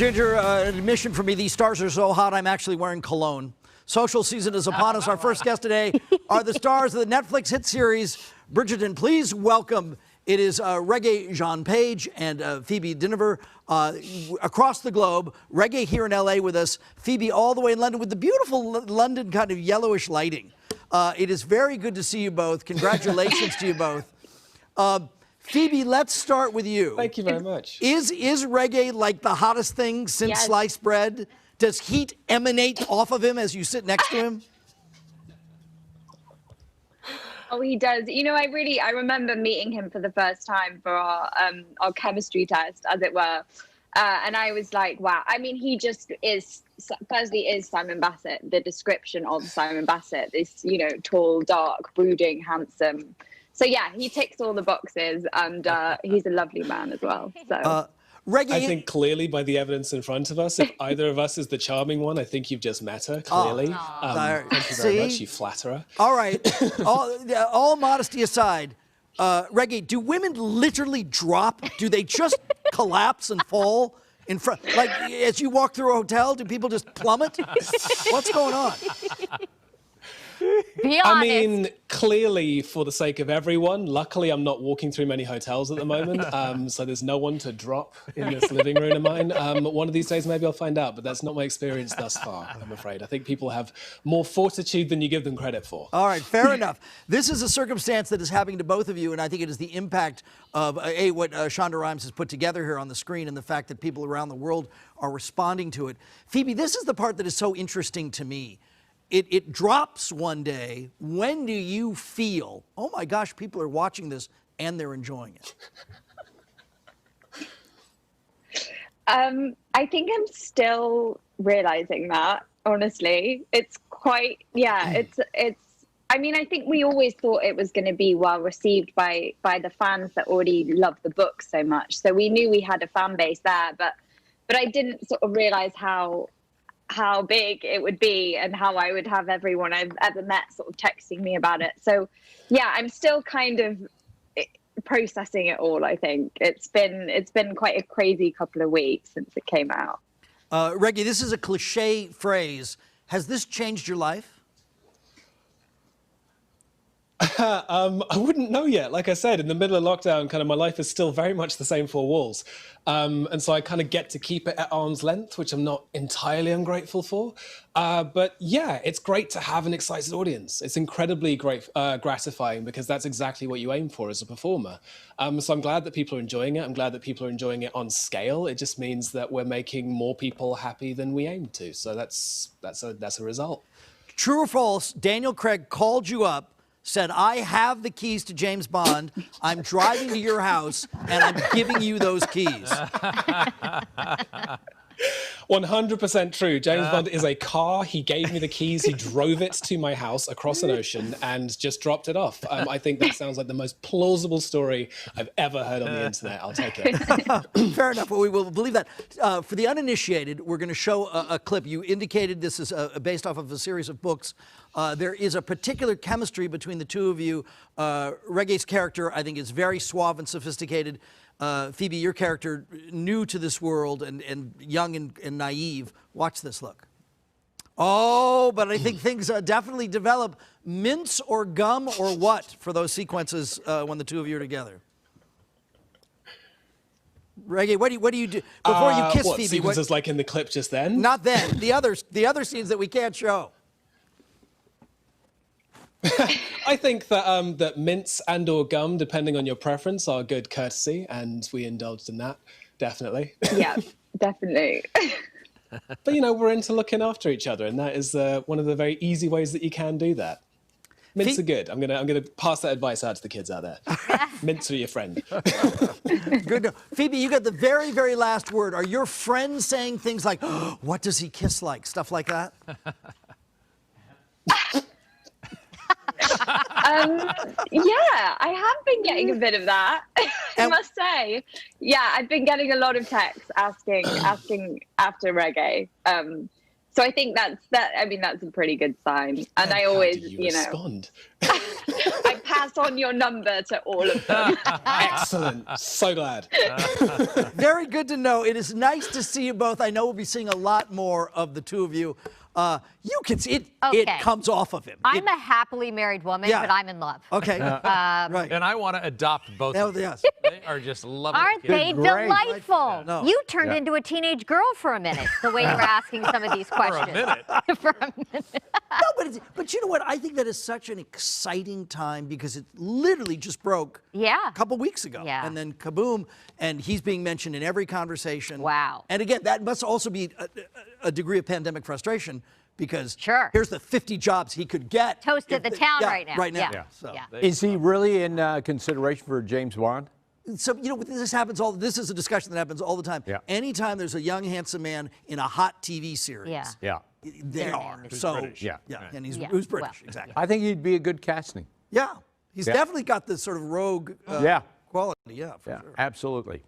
Ginger, an admission for me, these stars are so hot, I'm actually wearing cologne. Social season is upon us. Our first guest today are the stars of the Netflix hit series Bridgerton. Please welcome, it is Regé Jean Page and Phoebe Dynevor across the globe. Regé here in LA with us, Phoebe all the way in London with the beautiful London kind of yellowish lighting. It is very good to see you both. Congratulations to you both. Phoebe, let's start with you. Thank you very much. Is Regé like the hottest thing since sliced bread? Does heat emanate off of him as you sit next to him? Oh, he does. You know, I remember meeting him for the first time for our chemistry test, as it were. And I was like, wow. I mean, he just is, firstly, is Simon Bassett, the description of Simon Bassett, this, you know, tall, dark, brooding, handsome. So yeah, he ticks all the boxes, and he's a lovely man as well. So. Regé, I think clearly by the evidence in front of us, if either of us is the charming one, I think you've just met her, clearly. Thank you very much, you flatterer. All right, all modesty aside, Regé, do women literally drop? Do they just collapse and fall in front? Like, as you walk through a hotel, do people just plummet? What's going on? Be honest. I mean, clearly, for the sake of everyone, luckily I'm not walking through many hotels at the moment, so there's no one to drop in this living room of mine. One of these days, maybe I'll find out, but that's not my experience thus far, I'm afraid. I think people have more fortitude than you give them credit for. All right, fair enough. This is a circumstance that is happening to both of you, and I think it is the impact of, what Shonda Rhimes has put together here on the screen and the fact that people around the world are responding to it. Phoebe, this is the part that is so interesting to me. It drops one day. When do you feel, oh my gosh, people are watching this and they're enjoying it? I think I'm still realizing that, honestly. It's quite, it's, I mean, I think we always thought it was going to be well received by the fans that already love the book so much. So we knew we had a fan base there, but I didn't sort of realize how big it would be and how I would have everyone I've ever met sort of texting me about it. So yeah, I'm still kind of processing it all, I think. It's been quite a crazy couple of weeks since it came out. Regé, this is a cliche phrase. Has this changed your life? I wouldn't know yet. Like I said, in the middle of lockdown, kind of my life is still very much the same four walls. And so I kind of get to keep it at arm's length, which I'm not entirely ungrateful for. But yeah, it's great to have an excited audience. It's incredibly gratifying because that's exactly what you aim for as a performer. So I'm glad that people are enjoying it. I'm glad that people are enjoying it on scale. It just means that we're making more people happy than we aimed to. So that's a result. True or false, Daniel Craig called you up, said, I have the keys to James Bond, I'm driving to your house, and I'm giving you those keys. 100% true. James Bond is a car. He gave me the keys. He drove it to my house across an ocean and just dropped it off. I think that sounds like the most plausible story I've ever heard on the internet. I'll take it. Fair enough. Well, we will believe that. For the uninitiated, we're going to show a clip. You indicated this is based off of a series of books. There is a particular chemistry between the two of you. Regé's character, I think, is very suave and sophisticated. Phoebe, your character, new to this world and young and naive. Watch this, look. Oh, but I think things definitely develop. Mints or gum or what for those sequences when the two of you are together? Regé, what do you do before you kiss Phoebe? Sequences like in the clip just then? Not then. The other scenes that we can't show. I think that that mints and or gum, depending on your preference, are good courtesy, and we indulged in that, definitely. Yeah, definitely. But, you know, we're into looking after each other, and that is one of the very easy ways that you can do that. Mints are good. I'm gonna pass that advice out to the kids out there. Mints are your friend. Good. Phoebe, you got the very, very last word. Are your friends saying things like, oh, what does he kiss like? Stuff like that? Yeah, I have been getting a bit of that, I must say. Yeah, I've been getting a lot of texts asking after Regé. So I think that's a pretty good sign. And I always, respond? I pass on your number to all of them. Excellent. So glad. Very good to know. It is nice to see you both. I know we'll be seeing a lot more of the two of you. You can see it. Okay. It comes off of him. I'm a happily married woman, Yeah. but I'm in love. Okay. Right. And I want to adopt both of them. Yes. They are just lovely Aren't kids. they great. delightful? No. You turned into a teenage girl for a minute, the way you were asking some of these For a questions. minute. For a minute. No, but you know what? I think that is such an exciting time because it literally just broke Yeah. a couple weeks ago. Yeah. And then kaboom, and he's being mentioned in every conversation. Wow. And again, that must also be a degree of pandemic frustration because Sure. here's the 50 jobs he could get. Toast at the town right now. Right now. Yeah. So. Yeah. Is he really in consideration for James Bond? So, you know, this happens this is a discussion that happens all the time. Yeah. Anytime there's a young, handsome man in a hot TV series, Yeah. Yeah. they Their are. name is So, British. Yeah. and he's Yeah. who's British, Well. exactly. I think he'd be a good casting. Yeah, he's Yeah. definitely got this sort of rogue Yeah. quality. Yeah, for Yeah, sure. absolutely.